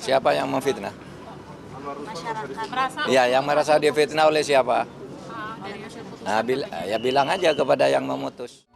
Siapa yang memfitnah? Masyarakat merasa Ya, yang merasa difitnah oleh siapa? dari hasil putusan. Nah, ya bilang aja kepada yang memutus.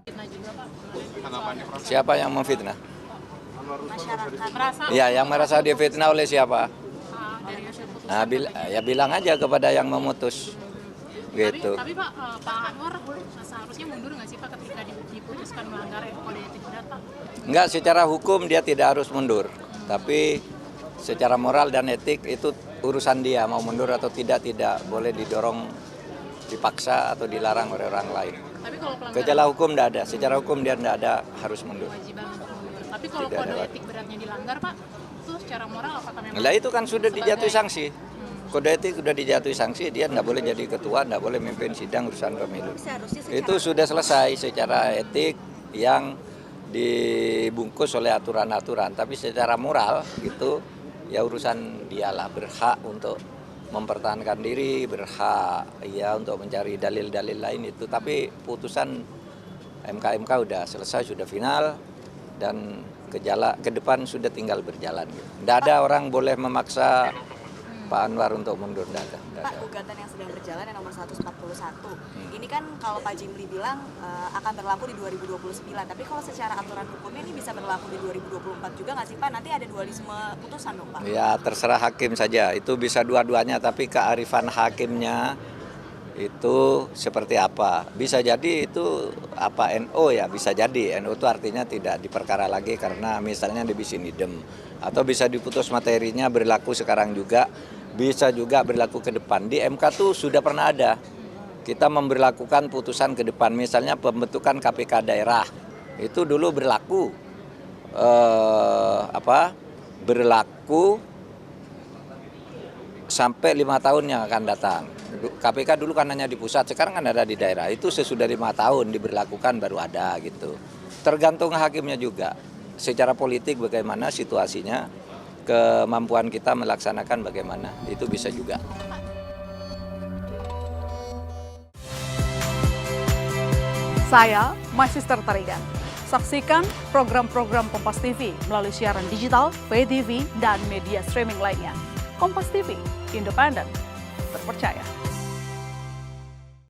Fitnah juga Pak. Siapa yang memfitnah? Masyarakat merasa Ya, yang merasa difitnah oleh siapa? dari hasil putusan. Nah, ya bilang aja kepada yang memutus. Gitu. Tapi Pak, Pak Anwar seharusnya mundur nggak sih Pak ketika diputuskan melanggar kode etik berat Pak? Enggak, secara hukum dia tidak harus mundur. Tapi secara moral dan etik itu urusan dia. Mau mundur atau tidak boleh didorong, dipaksa atau dilarang oleh orang lain. Tapi kalau pelanggaran Secara hukum tidak ada. Secara hukum dia tidak ada harus mundur. kewajiban untuk mundur. Tapi kalau Tidak kode ada. etik beratnya dilanggar Pak, itu secara moral apakah memang? Nah itu kan sudah dijatuhi sebagai- sanksi. Kode etik sudah dijatuhi sanksi, dia tidak boleh jadi ketua, tidak boleh memimpin sidang urusan pemilu. Itu sudah selesai secara etik yang dibungkus oleh aturan-aturan. Tapi secara moral itu ya urusan dialah, berhak untuk mempertahankan diri, berhak ya untuk mencari dalil-dalil lain itu. Tapi putusan MK udah selesai, sudah final dan ke depan sudah tinggal berjalan. Tidak ada orang boleh memaksa Pak Anwar untuk mundur, tidak ada. Pak, gugatan yang sedang berjalan yang nomor 141, ini kan kalau Pak Jimli bilang akan berlaku di 2029, tapi kalau secara aturan hukumnya ini bisa berlaku di 2024 juga nggak sih Pak? Nanti ada dualisme putusan dong Pak? Ya terserah hakim saja, itu bisa dua-duanya, tapi kearifan hakimnya itu seperti apa. Bisa jadi itu apa NO ya, bisa jadi. NO itu artinya tidak diperkara lagi karena misalnya di bis idem. Atau bisa diputus materinya berlaku sekarang juga, bisa juga berlaku ke depan. Di MK tuh sudah pernah ada. Kita memberlakukan putusan ke depan, misalnya pembentukan KPK daerah. Itu dulu berlaku berlaku sampai 5 tahun yang akan datang. KPK dulu kan hanya di pusat, sekarang kan ada di daerah. Itu sesudah 5 tahun diberlakukan baru ada gitu. Tergantung hakimnya juga. Secara politik bagaimana situasinya, kemampuan kita melaksanakan bagaimana, itu bisa juga. Saya, My Sister Tarigan. Saksikan program-program Kompas TV melalui siaran digital, pay TV, dan media streaming lainnya. Kompas TV, independen, terpercaya.